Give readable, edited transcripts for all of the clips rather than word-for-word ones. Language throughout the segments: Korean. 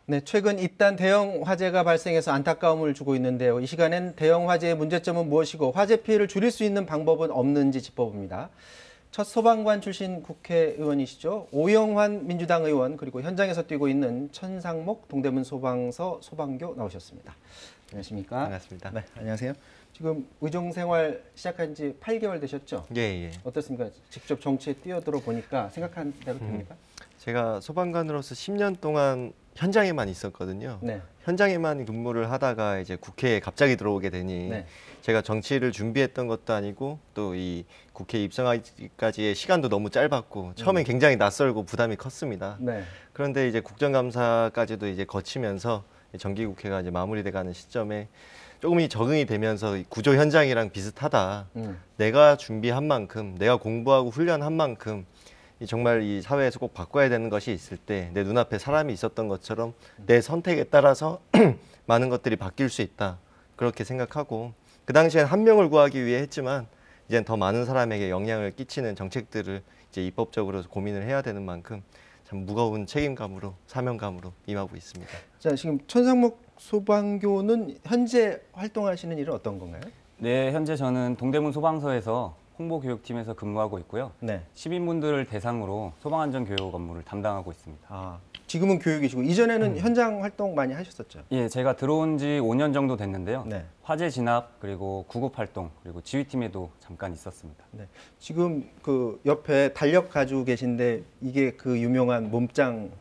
네, 최근 잇단 대형 화재가 발생해서 안타까움을 주고 있는데요. 이 시간엔 대형 화재의 문제점은 무엇이고 화재 피해를 줄일 수 있는 방법은 없는지 짚어봅니다. 첫 소방관 출신 국회의원이시죠. 오영환 민주당 의원 그리고 현장에서 뛰고 있는 천상목 동대문 소방서 소방교 나오셨습니다. 안녕하십니까? 반갑습니다. 네, 안녕하세요. 지금 의정 생활 시작한 지 8개월 되셨죠? 예. 어떻습니까? 직접 정치에 뛰어들어 보니까 생각한 대로 됩니까? 제가 소방관으로서 10년 동안 현장에만 있었거든요. 네. 현장에만 근무를 하다가 이제 국회에 갑자기 들어오게 되니 네. 제가 정치를 준비했던 것도 아니고 또 이 국회에 입성하기까지의 시간도 너무 짧았고 처음엔 굉장히 낯설고 부담이 컸습니다. 네. 그런데 이제 국정감사까지도 이제 거치면서 정기국회가 이제 마무리돼가는 시점에 조금 적응이 되면서 구조 현장이랑 비슷하다. 내가 준비한 만큼, 내가 공부하고 훈련한 만큼 정말 이 사회에서 꼭 바꿔야 되는 것이 있을 때 내 눈앞에 사람이 있었던 것처럼 내 선택에 따라서 많은 것들이 바뀔 수 있다. 그렇게 생각하고 그 당시엔 한 명을 구하기 위해 했지만 이제는 더 많은 사람에게 영향을 끼치는 정책들을 이제 입법적으로 고민을 해야 되는 만큼 참 무거운 책임감으로 사명감으로 임하고 있습니다. 자, 지금 천상목 소방교는 현재 활동하시는 일은 어떤 건가요? 네, 현재 저는 동대문 소방서에서 홍보교육팀에서 근무하고 있고요. 네. 시민분들을 대상으로 소방안전교육 업무를 담당하고 있습니다. 아, 지금은 교육이시고 이전에는 현장 활동 많이 하셨었죠? 예, 제가 들어온 지 5년 정도 됐는데요. 네. 화재 진압, 그리고 구급 활동, 그리고 지휘팀에도 잠깐 있었습니다. 네. 지금 그 옆에 달력 가지고 계신데 이게 그 유명한 몸짱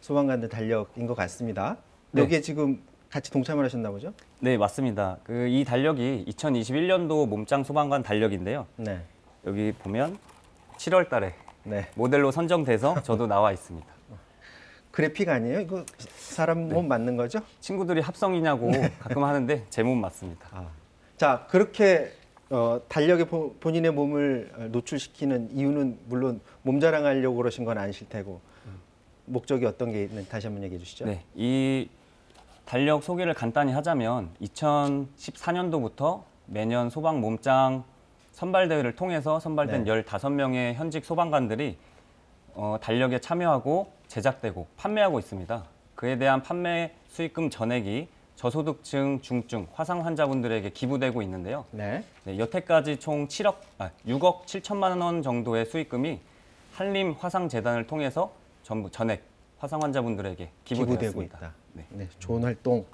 소방관들 달력인 것 같습니다. 네. 여기에 지금 같이 동참을 하셨나 보죠? 네, 맞습니다. 이 달력이 2021년도 몸짱 소방관 달력인데요. 네. 여기 보면 7월 달에 네. 모델로 선정돼서 저도 나와 있습니다. 그래픽 아니에요? 이거 사람 몸 맞는 거죠? 친구들이 합성이냐고 가끔 하는데 제 몸 맞습니다. 아. 자, 그렇게 달력에 본인의 몸을 노출시키는 이유는 물론 몸 자랑하려고 그러신 건 아니실 테고 목적이 어떤 게 있는지 다시 한번 얘기해 주시죠. 네, 이 달력 소개를 간단히 하자면 2014년도부터 매년 소방 몸짱 선발대회를 통해서 선발된 네. 15명의 현직 소방관들이 달력에 참여하고 제작되고 판매하고 있습니다. 그에 대한 판매 수익금 전액이 저소득층, 중증, 화상 환자분들에게 기부되고 있는데요. 네. 네, 여태까지 총 6억 7천만 원 정도의 수익금이 한림 화상재단을 통해서 전부 전액 화상 환자분들에게 기부되고 기부되었습니다. 있다. 네. 네, 좋은 활동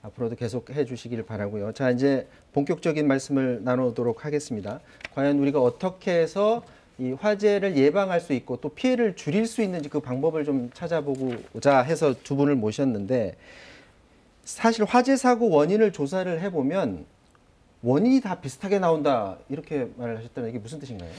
앞으로도 계속 해주시길 바라고요. 자, 이제 본격적인 말씀을 나누도록 하겠습니다. 과연 우리가 어떻게 해서 이 화재를 예방할 수 있고 또 피해를 줄일 수 있는지 그 방법을 좀 찾아보고자 해서 두 분을 모셨는데 사실 화재 사고 원인을 조사를 해보면 원인이 다 비슷하게 나온다 이렇게 말을 하셨다면 이게 무슨 뜻인가요?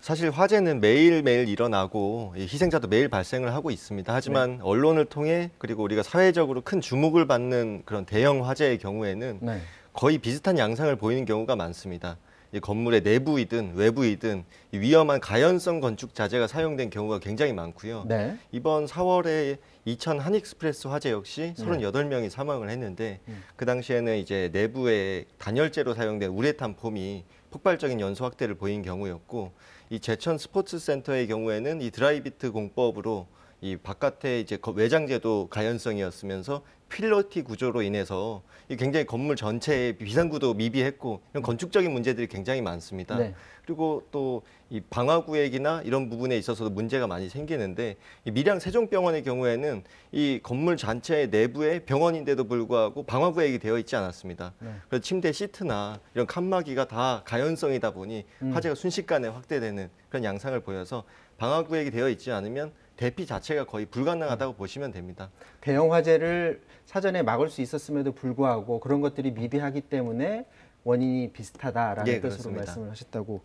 사실 화재는 매일매일 일어나고 희생자도 매일 발생을 하고 있습니다. 하지만 언론을 통해 그리고 우리가 사회적으로 큰 주목을 받는 그런 대형 화재의 경우에는 네. 거의 비슷한 양상을 보이는 경우가 많습니다. 이 건물의 내부이든 외부이든 이 위험한 가연성 건축 자재가 사용된 경우가 굉장히 많고요. 네. 이번 4월에 이천 한익스프레스 화재 역시 38명이 사망을 했는데 그 당시에는 이제 내부에 단열재로 사용된 우레탄 폼이 폭발적인 연소 확대를 보인 경우였고 이 제천 스포츠센터의 경우에는 이 드라이비트 공법으로 이 바깥에 이제 외장재도 가연성이었으면서 필러티 구조로 인해서 이 굉장히 건물 전체의 비상구도 미비했고 이런 건축적인 문제들이 굉장히 많습니다. 네. 그리고 또 이 방화구획이나 이런 부분에 있어서도 문제가 많이 생기는데 이 밀양 세종병원의 경우에는 이 건물 전체의 내부에 병원인데도 불구하고 방화구획이 되어 있지 않았습니다. 네. 그래서 침대 시트나 이런 칸막이가 다 가연성이다 보니 화재가 순식간에 확대되는 그런 양상을 보여서 방화구획이 되어 있지 않으면 대피 자체가 거의 불가능하다고 보시면 됩니다. 대형 화재를 사전에 막을 수 있었음에도 불구하고 그런 것들이 미비하기 때문에 원인이 비슷하다라는 예, 뜻으로 그렇습니다. 말씀을 하셨다고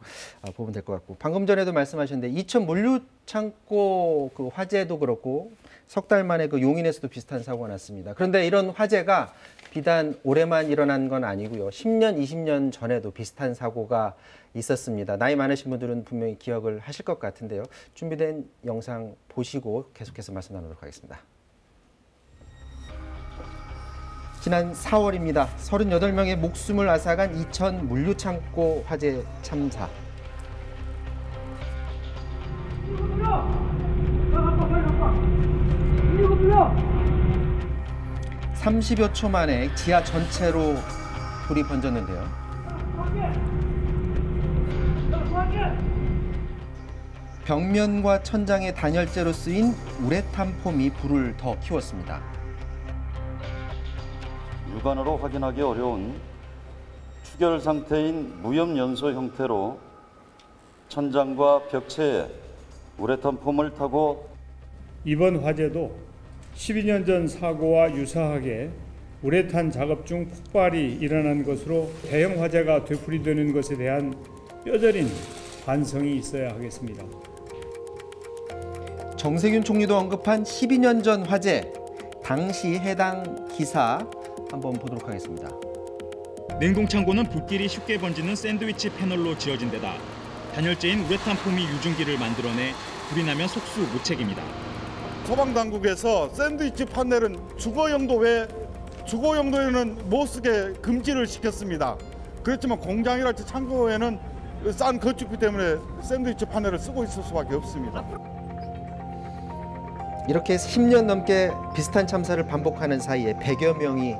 보면 될 것 같고 방금 전에도 말씀하셨는데 이천 물류창고 그 화재도 그렇고 석 달 만에 그 용인에서도 비슷한 사고가 났습니다. 그런데 이런 화재가 비단 올해만 일어난 건 아니고요. 10년, 20년 전에도 비슷한 사고가 있었습니다. 나이 많으신 분들은 분명히 기억을 하실 것 같은데요. 준비된 영상 보시고 계속해서 말씀 나누도록 하겠습니다. 지난 4월입니다. 38명의 목숨을 앗아간 이천 물류창고 화재 참사. 이거 30여 초 만에 지하 전체로 불이 번졌는데요. 벽면과 천장에 단열재로 쓰인 우레탄 폼이 불을 더 키웠습니다. 육안으로 확인하기 어려운 추결 상태인 무염연소 형태로 천장과 벽체에 우레탄 폼을 타고 이번 화재도 12년 전 사고와 유사하게 우레탄 작업 중 폭발이 일어난 것으로 대형 화재가 되풀이되는 것에 대한 뼈저린 반성이 있어야 하겠습니다. 정세균 총리도 언급한 12년 전 화재, 당시 해당 기사 한번 보도록 하겠습니다. 냉동창고는 불길이 쉽게 번지는 샌드위치 패널로 지어진 데다 단열재인 우레탄 폼이 유증기를 만들어내 불이 나면 속수무책입니다. 소방당국에서 샌드위치 판넬은 주거 용도에는 못 쓰게 금지를 시켰습니다. 그렇지만 공장이랄지 창고에는 싼 건축비 때문에 샌드위치 판넬을 쓰고 있을 수밖에 없습니다. 이렇게 10년 넘게 비슷한 참사를 반복하는 사이에 100여 명이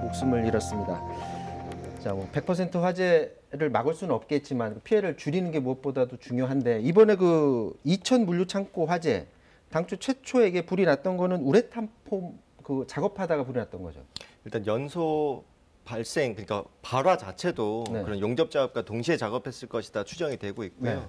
목숨을 잃었습니다. 자, 100% 화재를 막을 수는 없겠지만 피해를 줄이는 게 무엇보다도 중요한데, 이번에 그 이천 물류 창고 화재, 당초 최초에게 불이 났던 거는 우레탄 폼 그 작업하다가 불이 났던 거죠. 일단 연소 발생, 그러니까 발화 자체도 네. 그런 용접 작업과 동시에 작업했을 것이다 추정이 되고 있고요. 네.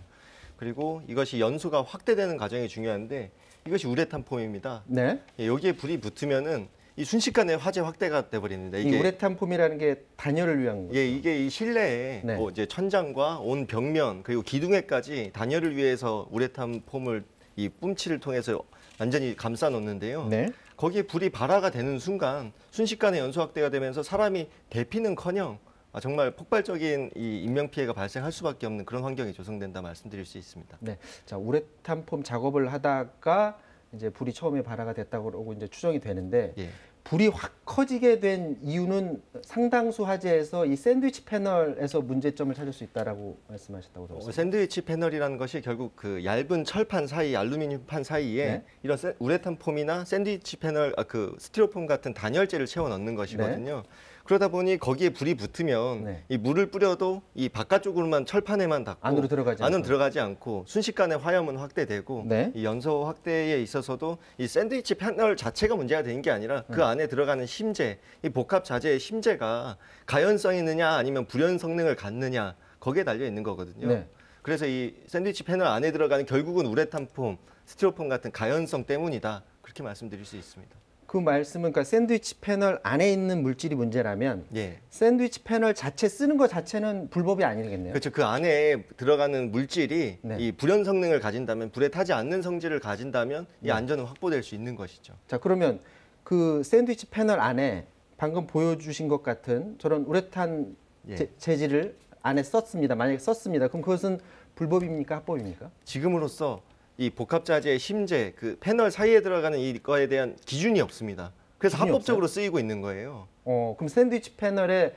그리고 이것이 연소가 확대되는 과정이 중요한데 이것이 우레탄 폼입니다. 네. 예, 여기에 불이 붙으면은 이 순식간에 화재 확대가 돼버립니다. 이 우레탄 폼이라는 게 단열을 위한 거죠. 예, 이게 이 실내에 네. 뭐 이제 천장과 온 벽면 그리고 기둥에까지 단열을 위해서 우레탄 폼을 이 뿜치를 통해서 완전히 감싸 놓는데요. 네. 거기에 불이 발화가 되는 순간 순식간에 연소 확대가 되면서 사람이 대피는커녕 정말 폭발적인 이 인명 피해가 발생할 수밖에 없는 그런 환경이 조성된다 말씀드릴 수 있습니다. 네. 자, 우레탄 폼 작업을 하다가 이제 불이 처음에 발화가 됐다고 이제 추정이 되는데, 예. 불이 확 커지게 된 이유는 상당수 화재에서 이 샌드위치 패널에서 문제점을 찾을 수 있다라고 말씀하셨다고 들었습니다. 샌드위치 패널이라는 것이 결국 그 얇은 철판 사이, 알루미늄판 사이에 네. 이런 우레탄 폼이나 샌드위치 패널, 그 스티로폼 같은 단열재를 채워 넣는 것이거든요. 그러다 보니 거기에 불이 붙으면 네. 이 물을 뿌려도 이 바깥쪽으로만 철판에만 닿고 안으로 들어가지 않고 순식간에 화염은 확대되고 네. 이 연소 확대에 있어서도 이 샌드위치 패널 자체가 문제가 되는 게 아니라 그 안에 들어가는 심재, 이 복합 자재의 심재가 가연성이 있느냐 아니면 불연 성능을 갖느냐 거기에 달려 있는 거거든요. 네. 그래서 이 샌드위치 패널 안에 들어가는 결국은 우레탄 폼, 스티로폼 같은 가연성 때문이다. 그렇게 말씀드릴 수 있습니다. 그 말씀은 그러니까 샌드위치 패널 안에 있는 물질이 문제라면 예. 샌드위치 패널 자체 쓰는 것 자체는 불법이 아니겠네요. 그렇죠. 그 안에 들어가는 물질이 네. 이 불연 성능을 가진다면, 불에 타지 않는 성질을 가진다면 이 안전은 확보될 수 있는 것이죠. 자, 그러면 그 샌드위치 패널 안에 방금 보여주신 것 같은 저런 우레탄 예. 재질을 안에 썼습니다. 만약에 썼습니다. 그럼 그것은 불법입니까? 합법입니까? 지금으로서 이 복합자재의 심재, 그 패널 사이에 들어가는 이거에 대한 기준이 없습니다. 그래서 기준이 합법적으로 쓰이고 있는 거예요. 그럼 샌드위치 패널에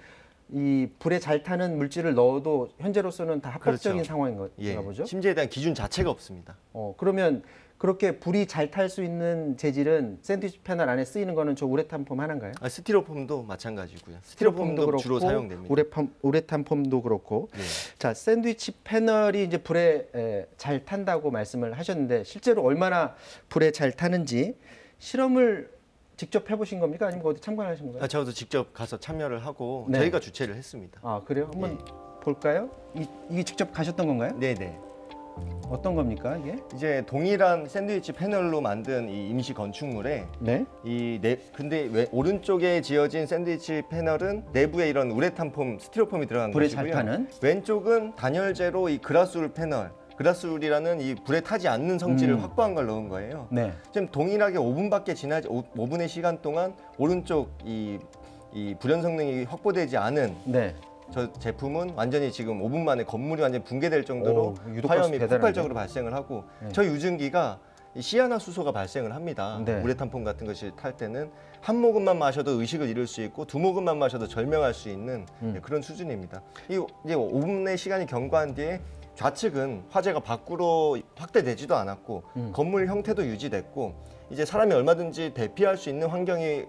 이 불에 잘 타는 물질을 넣어도 현재로서는 다 합법적인 그렇죠. 상황인가 예. 보죠? 심재에 대한 기준 자체가 없습니다. 그러면 그렇게 불이 잘 탈 수 있는 재질은 샌드위치 패널 안에 쓰이는 거는 저 우레탄 폼 하나인가요? 스티로폼도 마찬가지고요. 스티로폼도 주로 사용됩니다. 우레탄 폼도 그렇고. 예. 자, 샌드위치 패널이 이제 불에 잘 탄다고 말씀을 하셨는데 실제로 얼마나 불에 잘 타는지 실험을 직접 해보신 겁니까? 아니면 어디 참관하신 건가요? 저도 직접 가서 참여를 하고 네. 저희가 주최를 했습니다. 아, 그래요? 한번 볼까요? 이게 직접 가셨던 건가요? 네네. 어떤 겁니까, 이게? 이제 동일한 샌드위치 패널로 만든 이 임시 건축물에 네. 근데 오른쪽에 지어진 샌드위치 패널은 내부에 이런 우레탄 폼, 스티로폼이 들어간 불에 것이고요. 잘 타는? 왼쪽은 단열재로 이 그라술 패널, 그라술이라는 이 불에 타지 않는 성질을 확보한 걸 넣은 거예요. 네. 지금 동일하게 5분의 시간 동안 오른쪽 이 불연 성능이 확보되지 않은 네. 저 제품은 완전히 지금 5분 만에 건물이 완전히 붕괴될 정도로 유독가스 화염이 대단한데? 폭발적으로 발생을 하고 네. 저 유증기가 이 시아나수소가 발생을 합니다. 네. 우레탄 폼 같은 것이 탈 때는 한 모금만 마셔도 의식을 잃을 수 있고 두 모금만 마셔도 절명할 수 있는 그런 수준입니다. 이제 5분의 시간이 경과한 뒤에 좌측은 화재가 밖으로 확대되지도 않았고 건물 형태도 유지됐고 이제 사람이 얼마든지 대피할 수 있는 환경이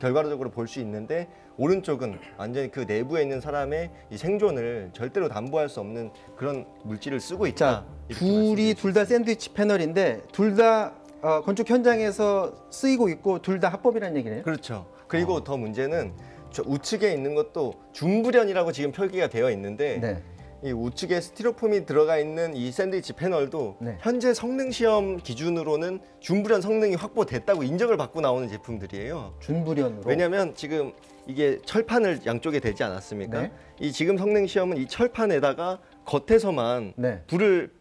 결과적으로 볼 수 있는데 오른쪽은 완전히 그 내부에 있는 사람의 이 생존을 절대로 담보할 수 없는 그런 물질을 쓰고 있다. 자, 이렇게 둘이 말씀드릴 둘 다 샌드위치 패널인데 둘 다 건축 현장에서 쓰이고 있고 둘 다 합법이라는 얘기네요. 그렇죠. 그리고 더 문제는 저 우측에 있는 것도 중불연이라고 지금 표기가 되어 있는데 네. 이 우측에 스티로폼이 들어가 있는 이 샌드위치 패널도 네. 현재 성능 시험 기준으로는 중불연 성능이 확보됐다고 인정을 받고 나오는 제품들이에요. 준불연으로. 왜냐하면 지금 이게 철판을 양쪽에 대지 않았습니까? 네. 이 지금 성능 시험은 이 철판에다가 겉에서만 네. 불을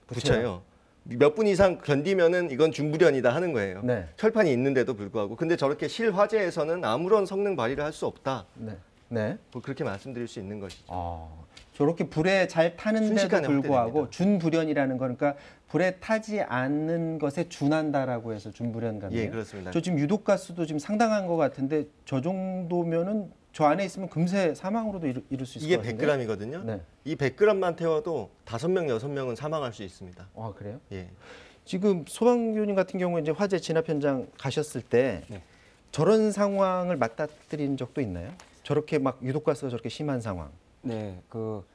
붙여요. 몇 분 이상 견디면은 이건 중불연이다 하는 거예요. 네. 철판이 있는데도 불구하고. 근데 저렇게 실화재에서는 아무런 성능 발휘를 할 수 없다. 네. 네. 뭐 그렇게 말씀드릴 수 있는 것이죠. 저렇게 불에 잘 타는데도 순식간에 불구하고 확대됩니다. 준불연이라는 거니까 불에 타지 않는 것에 준한다라고 해서 준불연 같네요. 예, 그렇습니다. 저 지금 유독가스도 지금 상당한 것 같은데 저 정도면은 저 안에 있으면 금세 사망으로도 이룰 수 있을 이게 것 같은데. 100g이거든요. 네. 이 100g만 태워도 5명, 6명은 사망할 수 있습니다. 아, 그래요? 예. 지금 소방교님 같은 경우에 이제 화재 진압 현장 가셨을 때 네. 저런 상황을 맞닥뜨린 적도 있나요? 저렇게 막 유독가스가 저렇게 심한 상황. 네,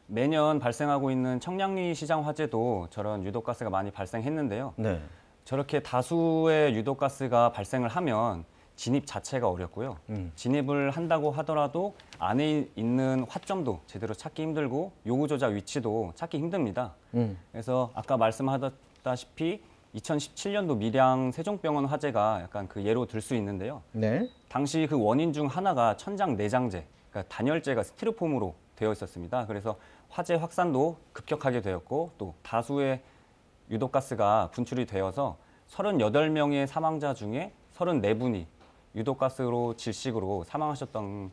매년 발생하고 있는 청량리 시장 화재도 저런 유독가스가 많이 발생했는데요. 네. 저렇게 다수의 유독가스가 발생을 하면 진입 자체가 어렵고요. 진입을 한다고 하더라도 안에 있는 화점도 제대로 찾기 힘들고 요구 조작 위치도 찾기 힘듭니다. 그래서 아까 말씀하셨다시피 2017년도 밀양 세종병원 화재가 약간 그 예로 들 수 있는데요. 네. 당시 그 원인 중 하나가 천장 내장재, 그러니까 단열재가 스티로폼으로 되어 있었습니다. 그래서 화재 확산도 급격하게 되었고 또 다수의 유독가스가 분출이 되어서 38명의 사망자 중에 34분이 유독가스로 질식으로 사망하셨던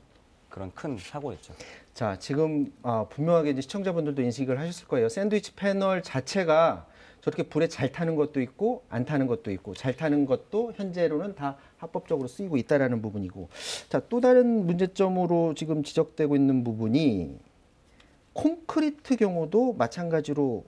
그런 큰 사고였죠. 자, 지금 분명하게 이제 시청자분들도 인식을 하셨을 거예요. 샌드위치 패널 자체가 저렇게 불에 잘 타는 것도 있고 안 타는 것도 있고 잘 타는 것도 현재로는 다 합법적으로 쓰이고 있다라는 부분이고. 자, 또 다른 문제점으로 지금 지적되고 있는 부분이 콘크리트 경우도 마찬가지로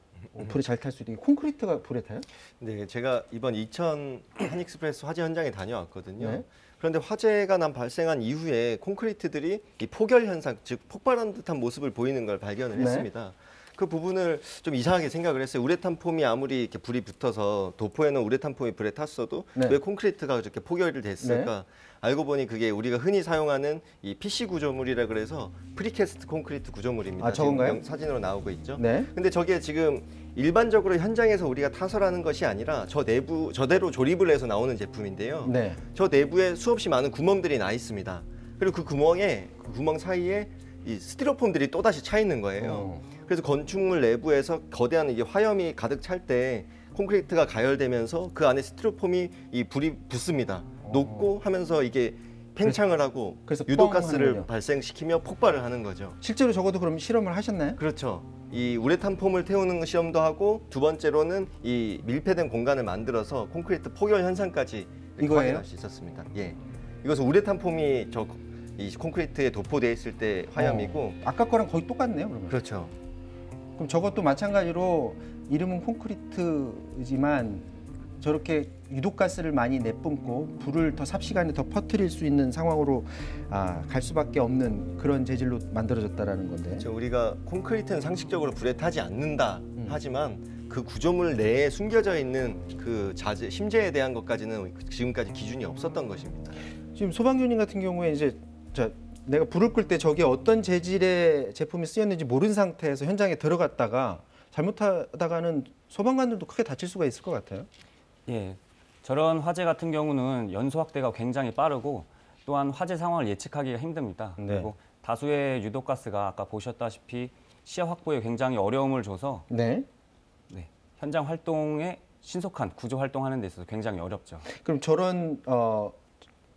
불에 잘 탈 수도 있고. 콘크리트가 불에 타요? 네, 제가 이번 2000 한익스프레스 화재 현장에 다녀왔거든요. 네. 그런데 화재가 발생한 이후에 콘크리트들이 이 포결 현상, 즉 폭발한 듯한 모습을 보이는 걸 발견을 네. 했습니다. 그 부분을 좀 이상하게 생각을 했어요. 우레탄 폼이 아무리 이렇게 불이 붙어서 도포에는 우레탄 폼이 불에 탔어도 네. 왜 콘크리트가 저렇게 포결이 됐을까? 알고 보니 그게 우리가 흔히 사용하는 이 PC 구조물이라 그래서 프리캐스트 콘크리트 구조물입니다. 아, 저건가요? 지금 사진으로 나오고 있죠. 네. 근데 저게 지금 일반적으로 현장에서 우리가 타설하는 것이 아니라 저대로 조립을 해서 나오는 제품인데요. 네. 저 내부에 수없이 많은 구멍들이 나 있습니다. 그리고 그 구멍 사이에 이 스티로폼들이 또다시 차 있는 거예요. 그래서 건축물 내부에서 거대한 이게 화염이 가득 찰 때 콘크리트가 가열되면서 그 안에 스티로폼이 이 불이 붙습니다. 녹고 하면서 이게 팽창을 하고 그래서 유독가스를 하는군요. 발생시키며 폭발을 하는 거죠. 실제로 적어도 그럼 실험을 하셨나요? 그렇죠. 이 우레탄 폼을 태우는 시험도 하고 두 번째로는 이 밀폐된 공간을 만들어서 콘크리트 포결 현상까지 이거예요? 확인할 수 있었습니다. 예, 이것은 우레탄 폼이 이 콘크리트에 도포되어 있을 때 화염이고. 아까 거랑 거의 똑같네요, 그러면. 그렇죠. 그럼 저것도 마찬가지로 이름은 콘크리트지만 저렇게 유독가스를 많이 내뿜고 불을 더 삽시간에 더 퍼뜨릴 수 있는 상황으로 갈 수밖에 없는 그런 재질로 만들어졌다라는 건데. 그렇죠. 우리가 콘크리트는 상식적으로 불에 타지 않는다 하지만 그 구조물 내에 숨겨져 있는 그 심재에 대한 것까지는 지금까지 기준이 없었던 것입니다. 지금 소방교님 같은 경우에 이제 내가 불을 끌 때 저게 어떤 재질의 제품이 쓰였는지 모르는 상태에서 현장에 들어갔다가 잘못하다가는 소방관들도 크게 다칠 수가 있을 것 같아요. 예, 저런 화재 같은 경우는 연소 확대가 굉장히 빠르고 또한 화재 상황을 예측하기가 힘듭니다. 네. 그리고 다수의 유독가스가 아까 보셨다시피 시야 확보에 굉장히 어려움을 줘서 네. 현장 활동에 신속한 구조 활동하는 데 있어서 굉장히 어렵죠. 그럼 저런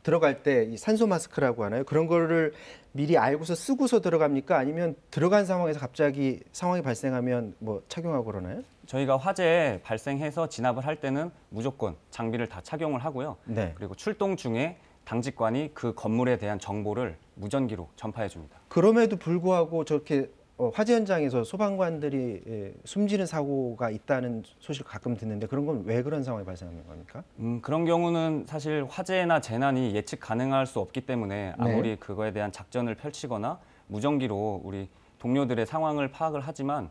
들어갈 때 이 산소 마스크라고 하나요? 그런 거를 미리 알고서 쓰고서 들어갑니까? 아니면 들어간 상황에서 갑자기 상황이 발생하면 뭐 착용하고 그러나요? 저희가 화재 발생해서 진압을 할 때는 무조건 장비를 다 착용을 하고요. 네. 그리고 출동 중에 당직관이 그 건물에 대한 정보를 무전기로 전파해 줍니다. 그럼에도 불구하고 저렇게 화재 현장에서 소방관들이 숨지는 사고가 있다는 소식을 가끔 듣는데 그런 건 왜 그런 상황이 발생하는 겁니까? 그런 경우는 사실 화재나 재난이 예측 가능할 수 없기 때문에 아무리 네. 그거에 대한 작전을 펼치거나 무전기로 우리 동료들의 상황을 파악을 하지만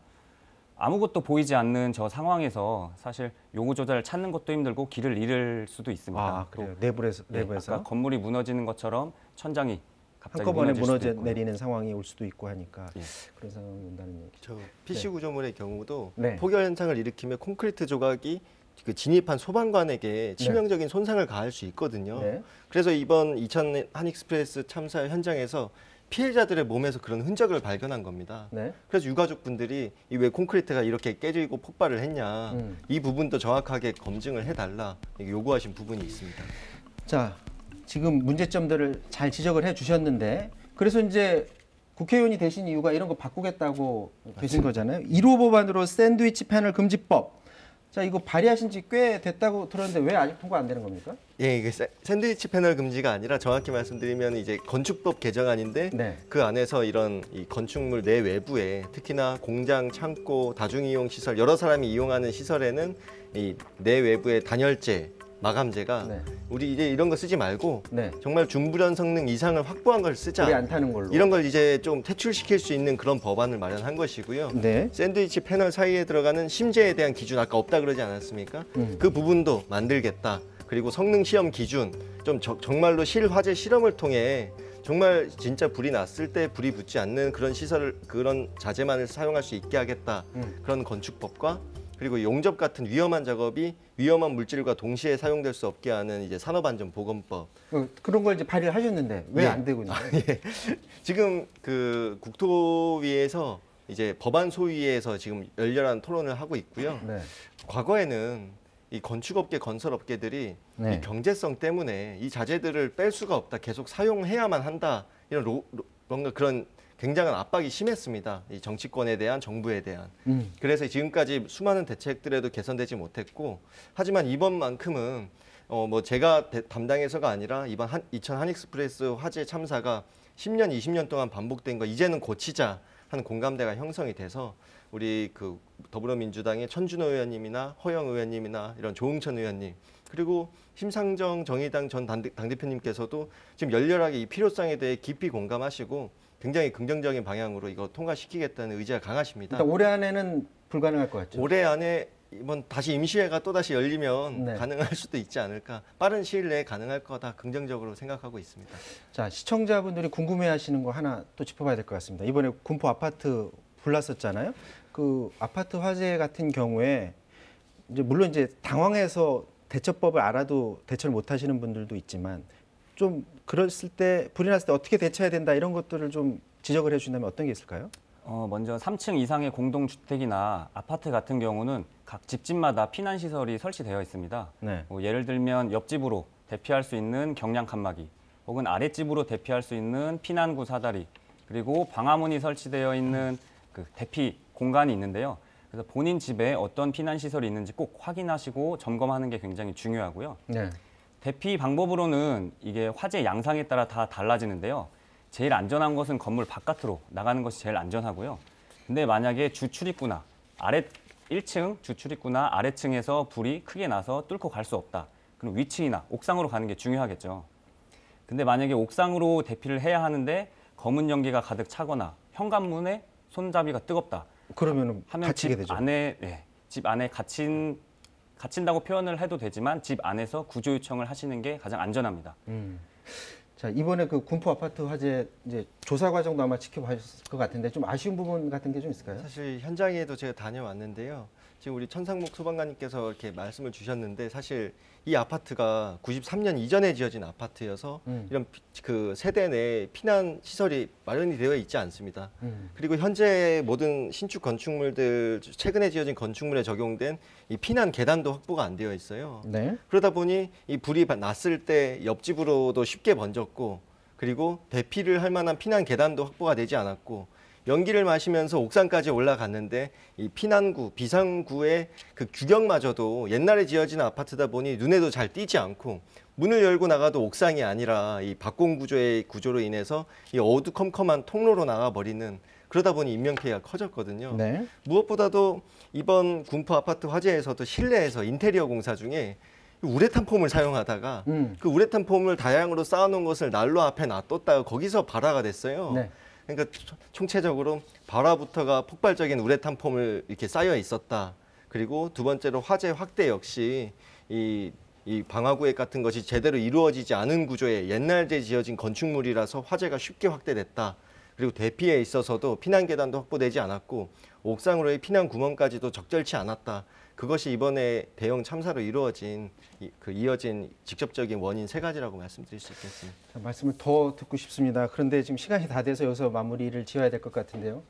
아무것도 보이지 않는 저 상황에서 사실 요구 조작을 찾는 것도 힘들고 길을 잃을 수도 있습니다. 아, 그래요. 내부에서. 아까 건물이 무너지는 것처럼 천장이 갑자기 한꺼번에 무너질 수도 있고요. 내리는 상황이 올 수도 있고 하니까 예. 그런 상황이 온다는 얘기죠. 저 PC 구조물의 경우도 네. 폭열 현상을 일으키면 콘크리트 조각이 그 진입한 소방관에게 치명적인 손상을 가할 수 있거든요. 네. 그래서 이번 2000 한익스프레스 참사 현장에서 피해자들의 몸에서 그런 흔적을 발견한 겁니다. 네. 그래서 유가족분들이 이 왜 콘크리트가 이렇게 깨지고 폭발을 했냐, 이 부분도 정확하게 검증을 해달라 요구하신 부분이 있습니다. 자, 지금 문제점들을 잘 지적을 해주셨는데 그래서 이제 국회의원이 되신 이유가 이런 거 바꾸겠다고 되신 거잖아요. 1호 법안으로 샌드위치 패널 금지법. 자, 이거 발의하신 지 꽤 됐다고 들었는데 왜 아직 통과 안 되는 겁니까? 예, 이게 샌드위치 패널 금지가 아니라 정확히 말씀드리면 이제 건축법 개정안인데 네. 그 안에서 이런 이 건축물 내 외부에 특히나 공장, 창고, 다중이용 시설 여러 사람이 이용하는 시설에는 이 내 외부의 단열재, 마감재가 네. 우리 이제 이런 거 쓰지 말고 네. 정말 중불연 성능 이상을 확보한 걸 쓰자. 우리 안 타는 걸로. 이런 걸 이제 좀 퇴출시킬 수 있는 그런 법안을 마련한 것이고요. 네. 샌드위치 패널 사이에 들어가는 심재에 대한 기준 아까 없다 그러지 않았습니까? 그 부분도 만들겠다. 그리고 성능 시험 기준 좀 정말로 실화재 실험을 통해 정말 진짜 불이 났을 때 불이 붙지 않는 그런 시설 그런 자재만을 사용할 수 있게 하겠다. 그런 건축법과 그리고 용접 같은 위험한 작업이 위험한 물질과 동시에 사용될 수 없게 하는 이제 산업안전보건법. 그런 걸 이제 발의를 하셨는데 왜 안 되고 있나요? 예. 지금 그 국토위에서 이제 법안 소위에서 지금 열렬한 토론을 하고 있고요. 네. 과거에는 이 건축업계, 건설업계들이 네. 이 경제성 때문에 이 자재들을 뺄 수가 없다, 계속 사용해야만 한다 이런 뭔가 그런 굉장한 압박이 심했습니다. 이 정치권에 대한 정부에 대한. 그래서 지금까지 수많은 대책들에도 개선되지 못했고 하지만 이번만큼은 뭐 제가 담당해서가 아니라 이번 2000 한익스프레스 화재 참사가 10년, 20년 동안 반복된 거 이제는 고치자 하는 공감대가 형성이 돼서 우리 그 더불어민주당의 천준호 의원님이나 허영 의원님이나 이런 조응천 의원님 그리고 심상정 정의당 전 당대표님께서도 지금 열렬하게 이 필요성에 대해 깊이 공감하시고 굉장히 긍정적인 방향으로 이거 통과시키겠다는 의지가 강하십니다. 일단 올해 안에는 불가능할 것 같죠. 올해 안에 이번 다시 임시회가 또 다시 열리면 네. 가능할 수도 있지 않을까. 빠른 시일 내에 가능할 거다 긍정적으로 생각하고 있습니다. 자, 시청자분들이 궁금해하시는 거 하나 또 짚어봐야 될 것 같습니다. 이번에 군포 아파트 불났었잖아요. 그 아파트 화재 같은 경우에 이제 물론 이제 당황해서 대처법을 알아도 대처를 못 하시는 분들도 있지만 좀 그랬을 때 불이 났을 때 어떻게 대처해야 된다 이런 것들을 좀 지적을 해주신다면 어떤 게 있을까요? 먼저 3층 이상의 공동주택이나 아파트 같은 경우는 각 집집마다 피난시설이 설치되어 있습니다. 네. 예를 들면 옆집으로 대피할 수 있는 경량 칸막이, 혹은 아랫집으로 대피할 수 있는 피난구 사다리, 그리고 방화문이 설치되어 있는 그 대피 공간이 있는데요. 그래서 본인 집에 어떤 피난시설이 있는지 꼭 확인하시고 점검하는 게 굉장히 중요하고요. 네. 대피 방법으로는 이게 화재 양상에 따라 다 달라지는데요. 제일 안전한 것은 건물 바깥으로 나가는 것이 제일 안전하고요. 근데 만약에 주 출입구나 1층 주 출입구나 아래층에서 불이 크게 나서 뚫고 갈 수 없다. 그럼 위층이나 옥상으로 가는 게 중요하겠죠. 근데 만약에 옥상으로 대피를 해야 하는데 검은 연기가 가득 차거나 현관문에 손잡이가 뜨겁다. 그러면 하면 갇히게 집 되죠. 안에 집 안에 갇힌다고 표현을 해도 되지만 집 안에서 구조 요청을 하시는 게 가장 안전합니다. 자, 이번에 그 군포 아파트 화재 이제 조사 과정도 아마 지켜보셨을 것 같은데 좀 아쉬운 부분 같은 게 좀 있을까요? 사실 현장에도 제가 다녀왔는데요. 지금 우리 천상목 소방관님께서 이렇게 말씀을 주셨는데 사실 이 아파트가 93년 이전에 지어진 아파트여서 이런 그 세대 내 피난 시설이 마련이 되어 있지 않습니다. 그리고 현재 모든 신축 건축물들 최근에 지어진 건축물에 적용된 이 피난 계단도 확보가 안 되어 있어요. 네. 그러다 보니 이 불이 났을 때 옆집으로도 쉽게 번졌고 그리고 대피를 할 만한 피난 계단도 확보가 되지 않았고 연기를 마시면서 옥상까지 올라갔는데 이 피난구, 비상구의 그 규격마저도 옛날에 지어진 아파트다 보니 눈에도 잘 띄지 않고 문을 열고 나가도 옥상이 아니라 이 박공 구조로 인해서 이 어두컴컴한 통로로 나가버리는, 그러다 보니 인명피해가 커졌거든요. 네. 무엇보다도 이번 군포 아파트 화재에서도 실내에서 인테리어 공사 중에 우레탄 폼을 사용하다가 그 우레탄 폼을 다양으로 쌓아놓은 것을 난로 앞에 놔뒀다가 거기서 발화가 됐어요. 네. 그러니까 총체적으로 발화부터가 폭발적인 우레탄 폼을 이렇게 쌓여 있었다. 그리고 두 번째로 화재 확대 역시 이 방화구획 같은 것이 제대로 이루어지지 않은 구조의 옛날에 지어진 건축물이라서 화재가 쉽게 확대됐다. 그리고 대피에 있어서도 피난 계단도 확보되지 않았고 옥상으로의 피난 구멍까지도 적절치 않았다. 그것이 이번에 대형 참사로 이루어진 이어진 직접적인 원인 3가지라고 말씀드릴 수 있겠습니다. 자, 말씀을 더 듣고 싶습니다. 그런데 지금 시간이 다 돼서 여기서 마무리를 지어야 될 것 같은데요.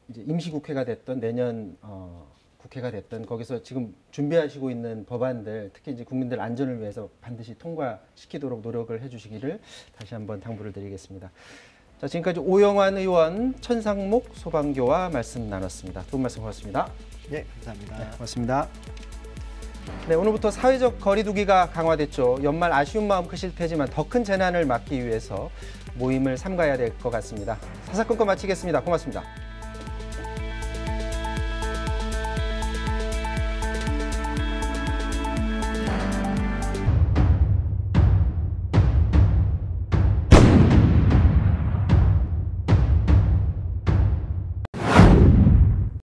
이제 임시국회가 됐던 내년 국회가 됐던 거기서 지금 준비하시고 있는 법안들, 특히 이제 국민들 안전을 위해서 반드시 통과시키도록 노력을 해주시기를 다시 한번 당부를 드리겠습니다. 자, 지금까지 오영환 의원, 천상목 소방교와 말씀 나눴습니다. 두 분 말씀 고맙습니다. 네, 감사합니다. 네, 고맙습니다. 네, 오늘부터 사회적 거리두기가 강화됐죠. 연말 아쉬운 마음 크실 테지만 더 큰 재난을 막기 위해서 모임을 삼가야 될 것 같습니다. 사사건건 마치겠습니다. 고맙습니다.